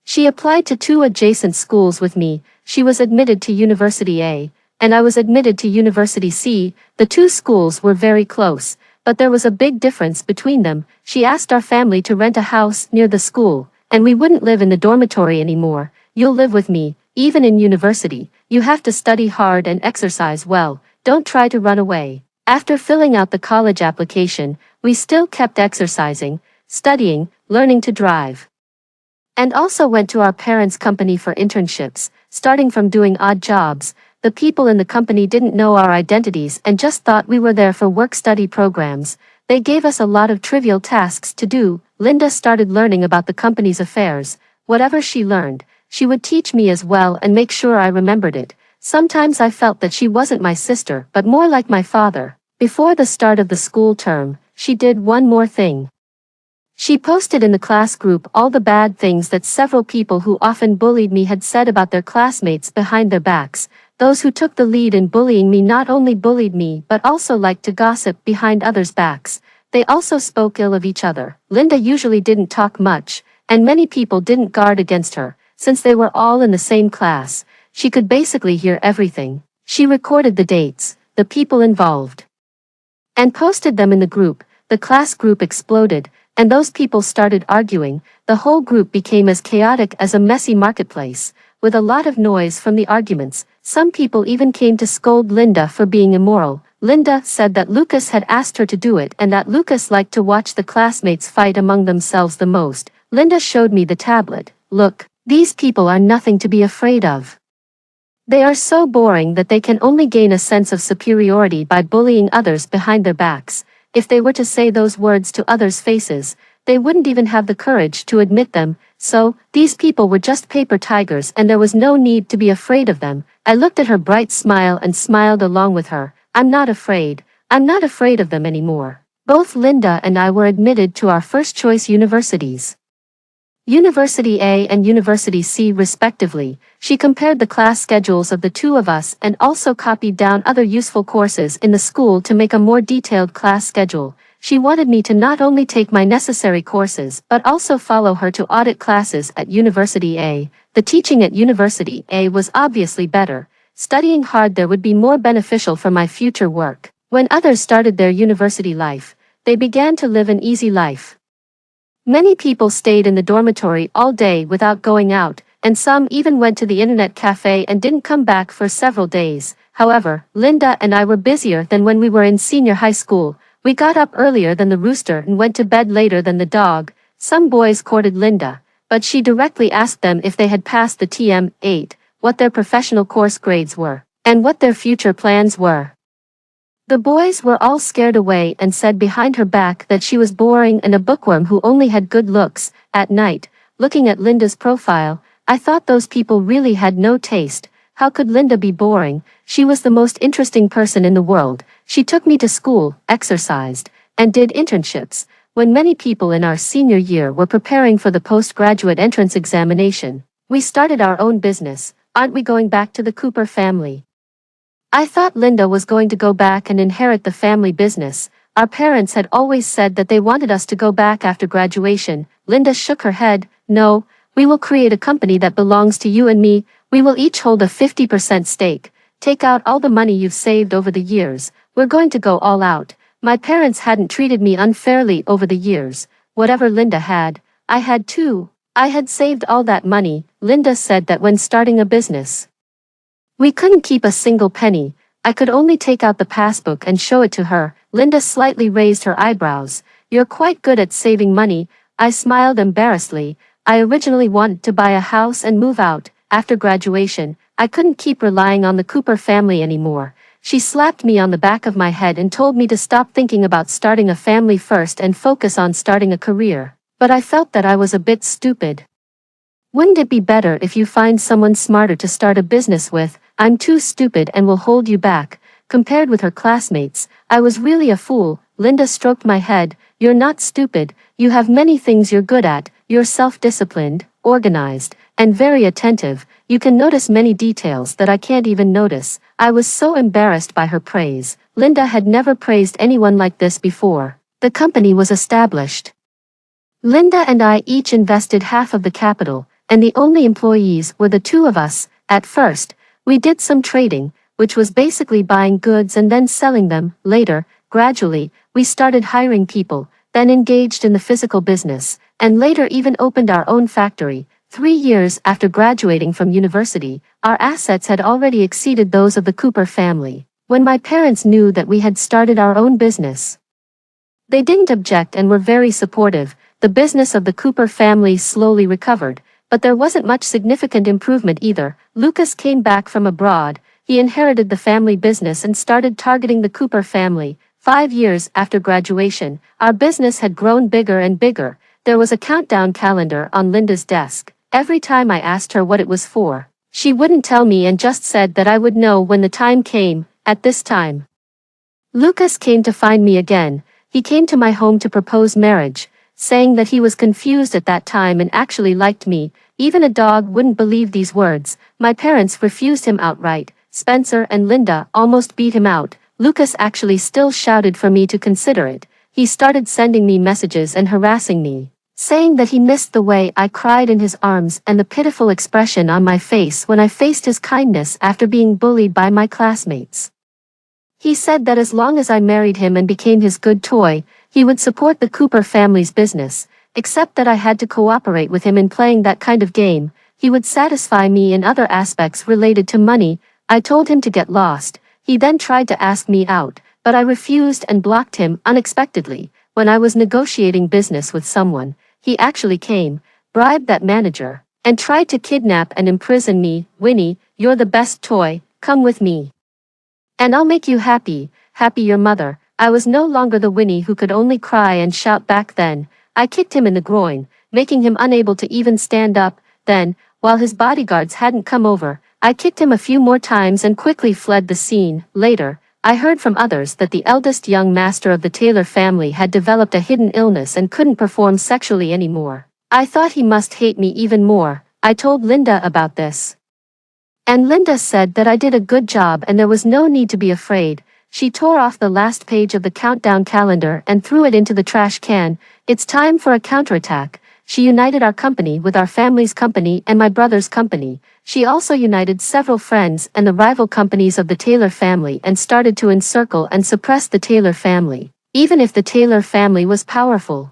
she applied to 2 adjacent schools with me. She was admitted to University A, and I was admitted to University C. The 2 schools were very close, but there was a big difference between them. She asked our family to rent a house near the school, and we wouldn't live in the dormitory anymore. You'll live with me, even in university. You have to study hard and exercise well. Don't try to run away. After filling out the college application, we still kept exercising, studying, learning to drive, and also went to our parents' company for internships. Starting from doing odd jobs, the people in the company didn't know our identities and just thought we were there for work-study programs. They gave us a lot of trivial tasks to do. Linda started learning about the company's affairs. Whatever she learned, she would teach me as well and make sure I remembered it. Sometimes I felt that she wasn't my sister but more like my father. Before the start of the school term, she did one more thing. She posted in the class group all the bad things that several people who often bullied me had said about their classmates behind their backs. Those who took the lead in bullying me not only bullied me but also liked to gossip behind others' backs. They also spoke ill of each other. Linda usually didn't talk much, and many people didn't guard against her. Since they were all in the same class, she could basically hear everything. She recorded the dates, the people involved, and posted them in the group. The class group exploded, and those people started arguing. The whole group became as chaotic as a messy marketplace, with a lot of noise from the arguments. Some people even came to scold Linda for being immoral. Linda said that Lucas had asked her to do it and that Lucas liked to watch the classmates fight among themselves the most. Linda showed me the tablet. Look, these people are nothing to be afraid of. They are so boring that they can only gain a sense of superiority by bullying others behind their backs. If they were to say those words to others' faces, they wouldn't even have the courage to admit them. So, these people were just paper tigers and there was no need to be afraid of them. I looked at her bright smile and smiled along with her. I'm not afraid. I'm not afraid of them anymore. Both Linda and I were admitted to our first choice universities, University A and University C respectively. She compared the class schedules of the 2 of us and also copied down other useful courses in the school to make a more detailed class schedule. She wanted me to not only take my necessary courses but also follow her to audit classes at University A. The teaching at University A was obviously better. Studying hard there would be more beneficial for my future work. When others started their university life, they began to live an easy life. Many people stayed in the dormitory all day without going out, and some even went to the internet cafe and didn't come back for several days. However, Linda and I were busier than when we were in senior high school. We got up earlier than the rooster and went to bed later than the dog. Some boys courted Linda, but she directly asked them if they had passed the TM8, what their professional course grades were, and what their future plans were. The boys were all scared away and said behind her back that she was boring and a bookworm who only had good looks. At night, looking at Linda's profile, I thought those people really had no taste. How could Linda be boring? She was the most interesting person in the world. She took me to school, exercised, and did internships. When many people in our senior year were preparing for the postgraduate entrance examination, we started our own business. Aren't we going back to the Cooper family? I thought Linda was going to go back and inherit the family business. Our parents had always said that they wanted us to go back after graduation. Linda shook her head. No, we will create a company that belongs to you and me. We will each hold a 50% stake. Take out all the money you've saved over the years. We're going to go all out. My parents hadn't treated me unfairly over the years. Whatever Linda had, I had too. I had saved all that money. Linda said that when starting a business, we couldn't keep a single penny. I could only take out the passbook and show it to her. Linda slightly raised her eyebrows. You're quite good at saving money. I smiled embarrassedly. I originally wanted to buy a house and move out. After graduation, I couldn't keep relying on the Cooper family anymore. She slapped me on the back of my head and told me to stop thinking about starting a family first and focus on starting a career. But I felt that I was a bit stupid. Wouldn't it be better if you find someone smarter to start a business with? I'm too stupid and will hold you back. Compared with her classmates, I was really a fool. Linda stroked my head. You're not stupid. You have many things you're good at. You're self-disciplined, organized, and very attentive. You can notice many details that I can't even notice. I was so embarrassed by her praise. Linda had never praised anyone like this before. The company was established. Linda and I each invested half of the capital, and the only employees were the two of us. At first, we did some trading, which was basically buying goods and then selling them. Later, gradually, we started hiring people, then engaged in the physical business, and later even opened our own factory. 3 years after graduating from university, our assets had already exceeded those of the Cooper family. When my parents knew that we had started our own business, they didn't object and were very supportive. The business of the Cooper family slowly recovered, but there wasn't much significant improvement either. Lucas came back from abroad. He inherited the family business and started targeting the Cooper family. 5 years after graduation, our business had grown bigger and bigger. There was a countdown calendar on Linda's desk. Every time I asked her what it was for, she wouldn't tell me and just said that I would know when the time came. At this time, Lucas came to find me again. He came to my home to propose marriage, saying that he was confused at that time and actually liked me. Even a dog wouldn't believe these words. My parents refused him outright. Spencer and Linda almost beat him out. Lucas actually still shouted for me to consider it. He started sending me messages and harassing me, saying that he missed the way I cried in his arms and the pitiful expression on my face when I faced his kindness after being bullied by my classmates. He said that as long as I married him and became his good toy, he would support the Cooper family's business, except that I had to cooperate with him in playing that kind of game. He would satisfy me in other aspects related to money. I told him to get lost. He then tried to ask me out, but I refused and blocked him unexpectedly. When I was negotiating business with someone, he actually came, bribed that manager, and tried to kidnap and imprison me. Winnie, you're the best toy, come with me, and I'll make you happy, your mother. I was no longer the Winnie who could only cry and shout back then. I kicked him in the groin, making him unable to even stand up. Then, while his bodyguards hadn't come over, I kicked him a few more times and quickly fled the scene. Later, I heard from others that the eldest young master of the Taylor family had developed a hidden illness and couldn't perform sexually anymore. I thought he must hate me even more. I told Linda about this, and Linda said that I did a good job and there was no need to be afraid. She tore off the last page of the countdown calendar and threw it into the trash can. It's time for a counterattack. She united our company with our family's company and my brother's company. She also united several friends and the rival companies of the Taylor family and started to encircle and suppress the Taylor family. Even if the Taylor family was powerful,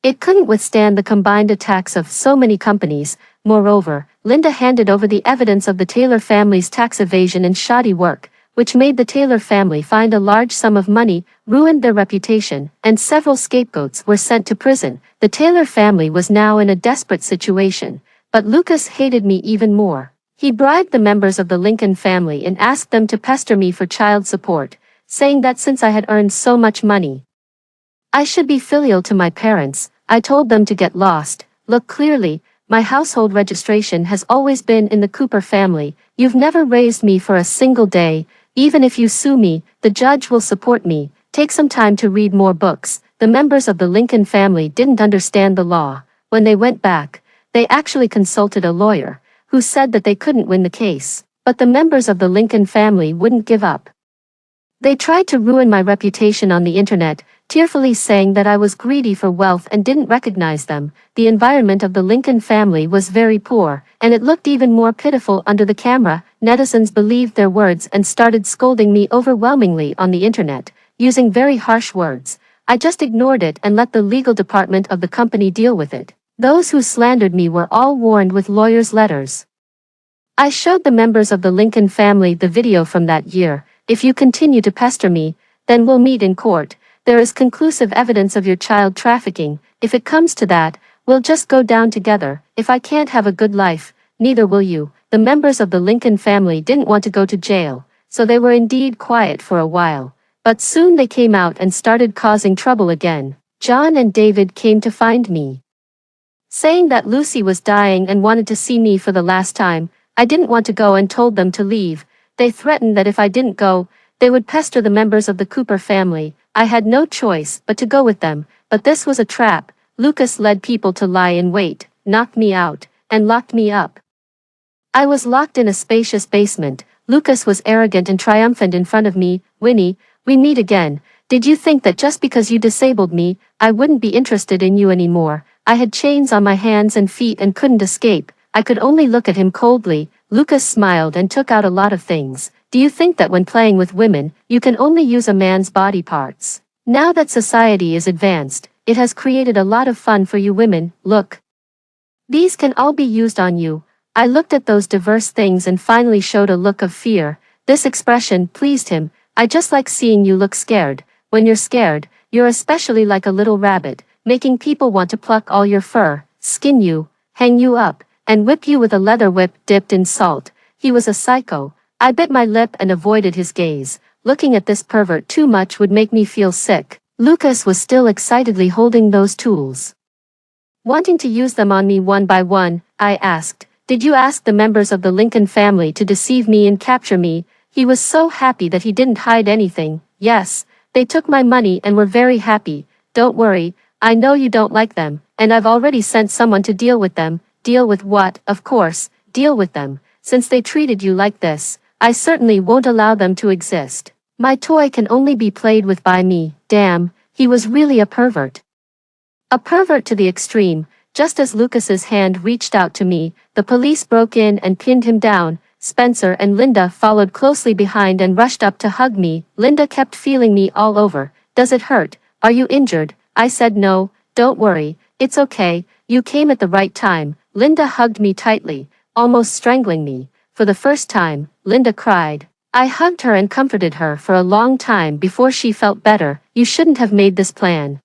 it couldn't withstand the combined attacks of so many companies. Moreover, Linda handed over the evidence of the Taylor family's tax evasion and shoddy work, which made the Taylor family find a large sum of money, ruined their reputation, and several scapegoats were sent to prison. The Taylor family was now in a desperate situation, but Lucas hated me even more. He bribed the members of the Lincoln family and asked them to pester me for child support, saying that since I had earned so much money, I should be filial to my parents. I told them to get lost. Look clearly, my household registration has always been in the Cooper family. You've never raised me for a single day. Even if you sue me, the judge will support me. Take some time to read more books. The members of the Lincoln family didn't understand the law. When they went back, they actually consulted a lawyer, who said that they couldn't win the case. But the members of the Lincoln family wouldn't give up. They tried to ruin my reputation on the internet, tearfully saying that I was greedy for wealth and didn't recognize them. The environment of the Lincoln family was very poor, and it looked even more pitiful under the camera. Netizens believed their words and started scolding me overwhelmingly on the internet, using very harsh words. I just ignored it and let the legal department of the company deal with it. Those who slandered me were all warned with lawyers' letters. I showed the members of the Lincoln family the video from that year. If you continue to pester me, Then we'll meet in court. There is conclusive evidence of your child trafficking. If it comes to that, we'll just go down together. If I can't have a good life, neither will you." The members of the Lincoln family didn't want to go to jail, so they were indeed quiet for a while. But soon they came out and started causing trouble again. John and David came to find me, saying that Lucy was dying and wanted to see me for the last time. I didn't want to go and told them to leave. They threatened that if I didn't go, they would pester the members of the Cooper family. I had no choice but to go with them, but this was a trap. Lucas led people to lie in wait, knocked me out, and locked me up. I was locked in a spacious basement. Lucas was arrogant and triumphant in front of me. "Winnie, we meet again. Did you think that just because you disabled me, I wouldn't be interested in you anymore?" I had chains on my hands and feet and couldn't escape. I could only look at him coldly. Lucas smiled and took out a lot of things. "Do you think that when playing with women, you can only use a man's body parts? Now that society is advanced, it has created a lot of fun for you women. Look. These can all be used on you." I looked at those diverse things and finally showed a look of fear. This expression pleased him. "I just like seeing you look scared. When you're scared, you're especially like a little rabbit, making people want to pluck all your fur, skin you, hang you up, and whip you with a leather whip dipped in salt." He was a psycho. I bit my lip and avoided his gaze. Looking at this pervert too much would make me feel sick. Lucas was still excitedly holding those tools, wanting to use them on me one by one. I asked, "Did you ask the members of the Lincoln family to deceive me and capture me?" He was so happy that he didn't hide anything. "Yes, they took my money and were very happy. Don't worry, I know you don't like them, and I've already sent someone to deal with them." "Deal with what?" "Of course, deal with them. Since they treated you like this, I certainly won't allow them to exist. My toy can only be played with by me." Damn, he was really a pervert. A pervert to the extreme. Just as Lucas's hand reached out to me, the police broke in and pinned him down. Spencer and Linda followed closely behind and rushed up to hug me. Linda kept feeling me all over. "Does it hurt? Are you injured?" I said, "No, don't worry, it's okay, you came at the right time." Linda hugged me tightly, almost strangling me. For the first time, Linda cried. I hugged her and comforted her for a long time before she felt better. "You shouldn't have made this plan.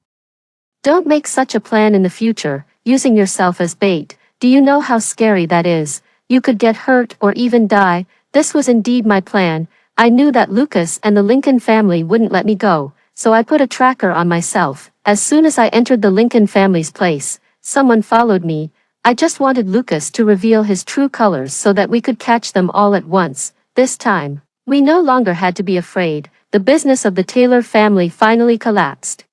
Don't make such a plan in the future, using yourself as bait. Do you know how scary that is? You could get hurt or even die." This was indeed my plan. I knew that Lucas and the Lincoln family wouldn't let me go, so I put a tracker on myself. As soon as I entered the Lincoln family's place, someone followed me. I just wanted Lucas to reveal his true colors so that we could catch them all at once. This time, we no longer had to be afraid. The business of the Taylor family finally collapsed.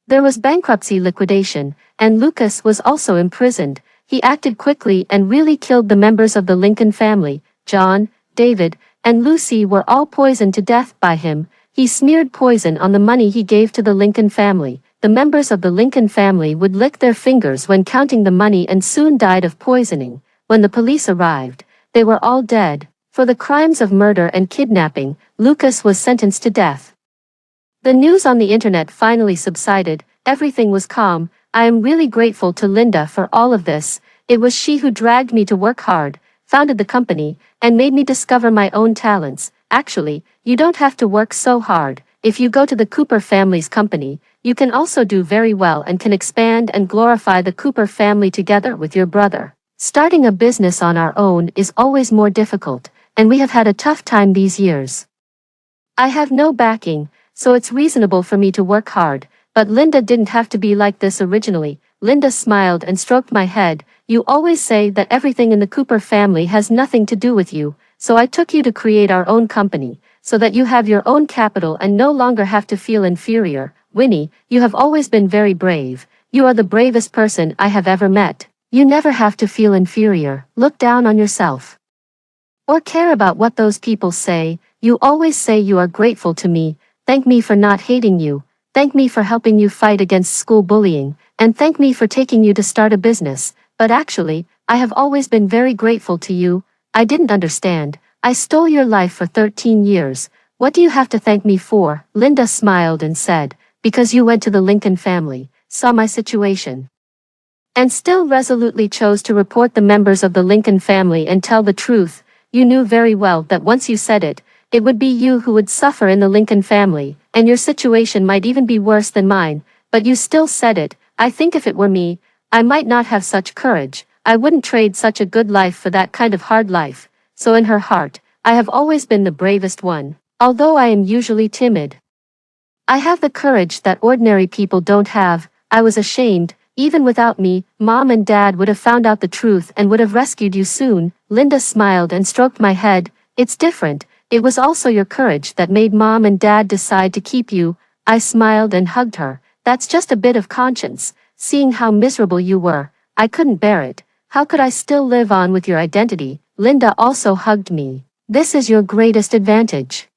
There was bankruptcy liquidation, and Lucas was also imprisoned. He acted quickly and really killed the members of the Lincoln family. John, David, and Lucy were all poisoned to death by him. He smeared poison on the money he gave to the Lincoln family. The members of the Lincoln family would lick their fingers when counting the money and soon died of poisoning. When the police arrived, they were all dead. For the crimes of murder and kidnapping, Lucas was sentenced to death. The news on the internet finally subsided. Everything was calm. I am really grateful to Linda for all of this. It was she who dragged me to work hard, founded the company, and made me discover my own talents. Actually, you don't have to work so hard. If you go to the Cooper family's company, you can also do very well and can expand and glorify the Cooper family together with your brother. Starting a business on our own is always more difficult, and we have had a tough time these years. I have no backing, so it's reasonable for me to work hard. But Linda didn't have to be like this originally. Linda smiled and stroked my head. "You always say that everything in the Cooper family has nothing to do with you, so I took you to create our own company, so that you have your own capital and no longer have to feel inferior. Winnie, you have always been very brave. You are the bravest person I have ever met. You never have to feel inferior, look down on yourself, or care about what those people say. You always say you are grateful to me. Thank me for not hating you. Thank me for helping you fight against school bullying, and thank me for taking you to start a business. But actually, I have always been very grateful to you. I didn't understand. I stole your life for 13 years. What do you have to thank me for?" Linda smiled and said, "Because you went to the Lincoln family, saw my situation, and still resolutely chose to report the members of the Lincoln family and tell the truth. You knew very well that once you said it, it would be you who would suffer in the Lincoln family, and your situation might even be worse than mine, but you still said it. I think if it were me, I might not have such courage. I wouldn't trade such a good life for that kind of hard life. So in her heart, I have always been the bravest one, although I am usually timid. I have the courage that ordinary people don't have. I was ashamed. Even without me, Mom and Dad would have found out the truth and would have rescued you soon. Linda smiled and stroked my head. It's different. It was also your courage that made Mom and Dad decide to keep you. I smiled and hugged her. That's just a bit of conscience. Seeing how miserable you were, I couldn't bear it. How could I still live on with your identity? Linda also hugged me. This is your greatest advantage.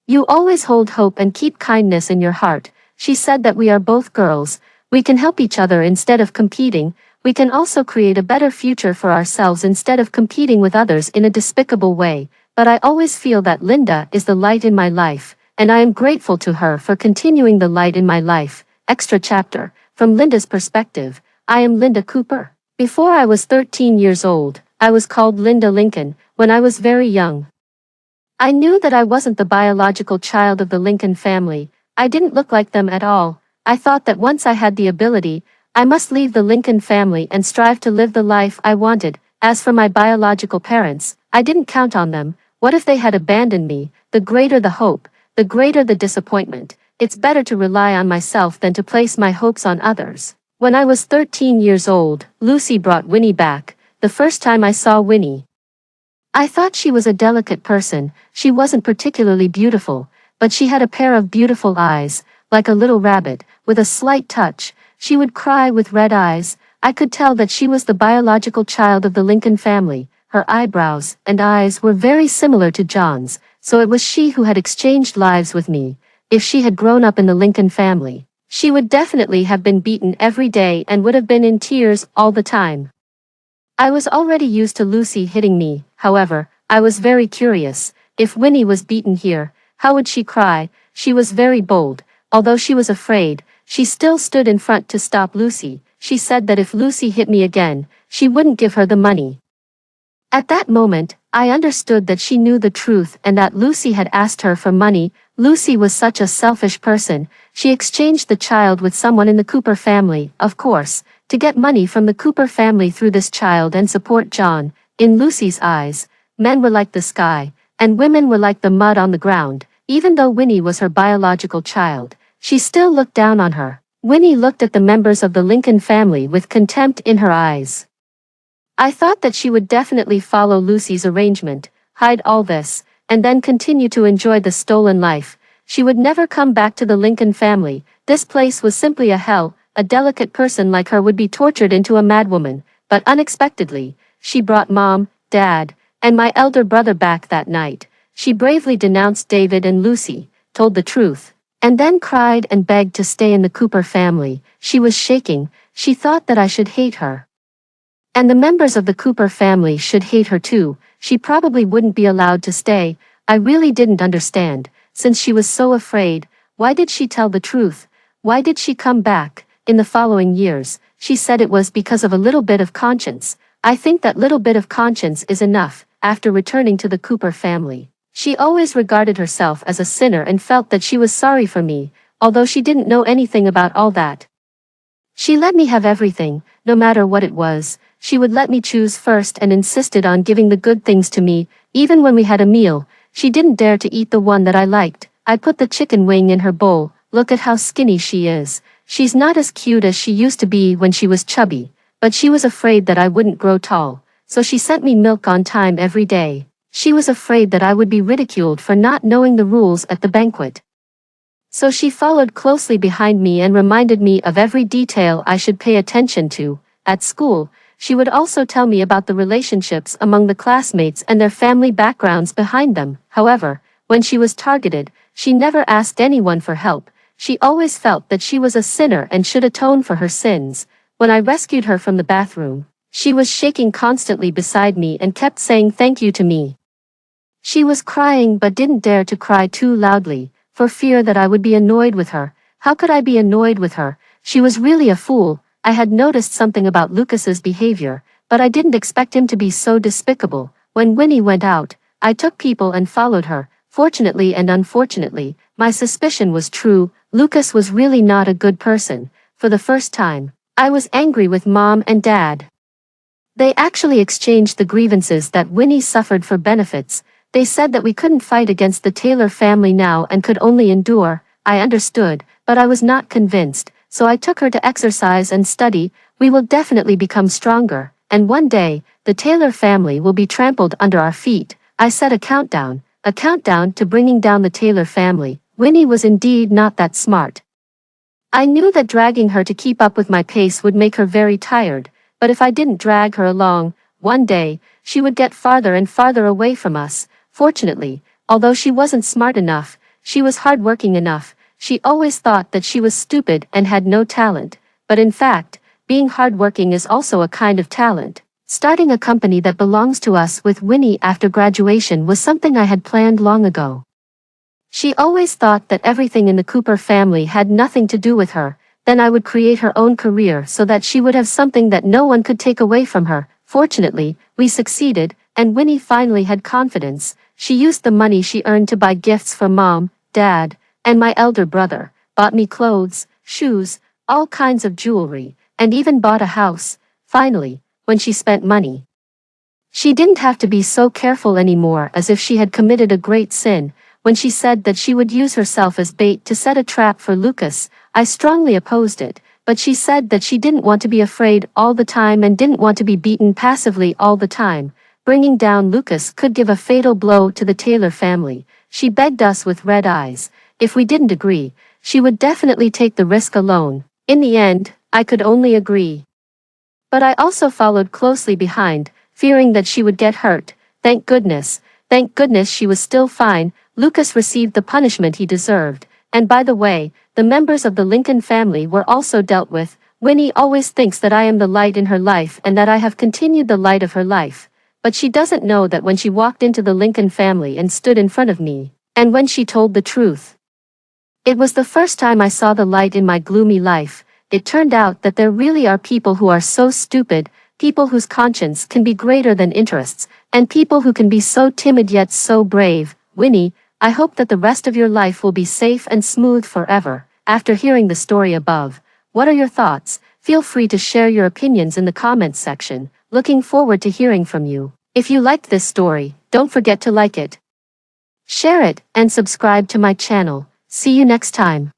You always hold hope and keep kindness in your heart. She said that we are both girls. We can help each other instead of competing. We can also create a better future for ourselves instead of competing with others in a despicable way. But I always feel that Linda is the light in my life, and I am grateful to her for continuing the light in my life. Extra chapter. From Linda's perspective, I am Linda Cooper. Before I was 13 years old, I was called Linda Lincoln. When I was very young, I knew that I wasn't the biological child of the Lincoln family. I didn't look like them at all. I thought that once I had the ability, I must leave the Lincoln family and strive to live the life I wanted. As for my biological parents, I didn't count on them. What if they had abandoned me? The greater the hope, the greater the disappointment. It's better to rely on myself than to place my hopes on others. When I was 13 years old, Lucy brought Winnie back. The first time I saw Winnie, I thought she was a delicate person. She wasn't particularly beautiful, but she had a pair of beautiful eyes, like a little rabbit, with a slight touch. She would cry with red eyes. I could tell that she was the biological child of the Lincoln family. Her eyebrows and eyes were very similar to John's, so it was she who had exchanged lives with me. If she had grown up in the Lincoln family, she would definitely have been beaten every day and would have been in tears all the time. I was already used to Lucy hitting me. However, I was very curious. If Winnie was beaten here, how would she cry? She was very bold. Although she was afraid, she still stood in front to stop Lucy. She said that if Lucy hit me again, she wouldn't give her the money. At that moment, I understood that she knew the truth and that Lucy had asked her for money. Lucy was such a selfish person. She exchanged the child with someone in the Cooper family, of course, to get money from the Cooper family through this child and support John. In Lucy's eyes, men were like the sky, and women were like the mud on the ground. Even though Winnie was her biological child, she still looked down on her. Winnie looked at the members of the Lincoln family with contempt in her eyes. I thought that she would definitely follow Lucy's arrangement, hide all this, and then continue to enjoy the stolen life. She would never come back to the Lincoln family. This place was simply a hell. A delicate person like her would be tortured into a madwoman. But unexpectedly, she brought Mom, Dad, and my elder brother back that night. She bravely denounced David and Lucy, told the truth, and then cried and begged to stay in the Cooper family. She was shaking. She thought that I should hate her, and the members of the Cooper family should hate her too. She probably wouldn't be allowed to stay. I really didn't understand. Since she was so afraid, why did she tell the truth? Why did she come back? In the following years, she said it was because of a little bit of conscience. I think that little bit of conscience is enough. After returning to the Cooper family, she always regarded herself as a sinner and felt that she was sorry for me, although she didn't know anything about all that. She let me have everything, no matter what it was. She would let me choose first and insisted on giving the good things to me. Even when we had a meal, she didn't dare to eat the one that I liked. I put the chicken wing in her bowl. Look at how skinny she is. She's not as cute as she used to be when she was chubby, but she was afraid that I wouldn't grow tall, so she sent me milk on time every day. She was afraid that I would be ridiculed for not knowing the rules at the banquet. So she followed closely behind me and reminded me of every detail I should pay attention to. At school, she would also tell me about the relationships among the classmates and their family backgrounds behind them. However, when she was targeted, she never asked anyone for help. She always felt that she was a sinner and should atone for her sins. When I rescued her from the bathroom, she was shaking constantly beside me and kept saying thank you to me. She was crying but didn't dare to cry too loudly, for fear that I would be annoyed with her. How could I be annoyed with her? She was really a fool. I had noticed something about Lucas's behavior, but I didn't expect him to be so despicable. When Winnie went out, I took people and followed her. Fortunately and unfortunately, my suspicion was true. Lucas was really not a good person. For the first time, I was angry with Mom and Dad. They actually exchanged the grievances that Winnie suffered for benefits. They said that we couldn't fight against the Taylor family now and could only endure. I understood, but I was not convinced, so I took her to exercise and study. We will definitely become stronger, and one day, the Taylor family will be trampled under our feet. I set a countdown to bringing down the Taylor family. Winnie was indeed not that smart. I knew that dragging her to keep up with my pace would make her very tired, but if I didn't drag her along, one day, she would get farther and farther away from us. Fortunately, although she wasn't smart enough, she was hardworking enough. She always thought that she was stupid and had no talent, but in fact, being hardworking is also a kind of talent. Starting a company that belongs to us with Winnie after graduation was something I had planned long ago. She always thought that everything in the Cooper family had nothing to do with her. Then I would create her own career so that she would have something that no one could take away from her. Fortunately, we succeeded, and Winnie finally had confidence. She used the money she earned to buy gifts for Mom, Dad, and my elder brother, bought me clothes, shoes, all kinds of jewelry, and even bought a house. Finally, when she spent money, she didn't have to be so careful anymore, as if she had committed a great sin. When she said that she would use herself as bait to set a trap for Lucas, I strongly opposed it, but she said that she didn't want to be afraid all the time and didn't want to be beaten passively all the time. Bringing down Lucas could give a fatal blow to the Taylor family. She begged us with red eyes. If we didn't agree, she would definitely take the risk alone. In the end, I could only agree. But I also followed closely behind, fearing that she would get hurt. Thank goodness she was still fine. Lucas received the punishment he deserved, and by the way, the members of the Lincoln family were also dealt with. Winnie always thinks that I am the light in her life and that I have continued the light of her life, but she doesn't know that when she walked into the Lincoln family and stood in front of me, and when she told the truth, it was the first time I saw the light in my gloomy life. It turned out that there really are people who are so stupid, people whose conscience can be greater than interests, and people who can be so timid yet so brave. Winnie, I hope that the rest of your life will be safe and smooth forever. After hearing the story above, what are your thoughts? Feel free to share your opinions in the comments section. Looking forward to hearing from you. If you liked this story, don't forget to like it, share it, and subscribe to my channel. See you next time.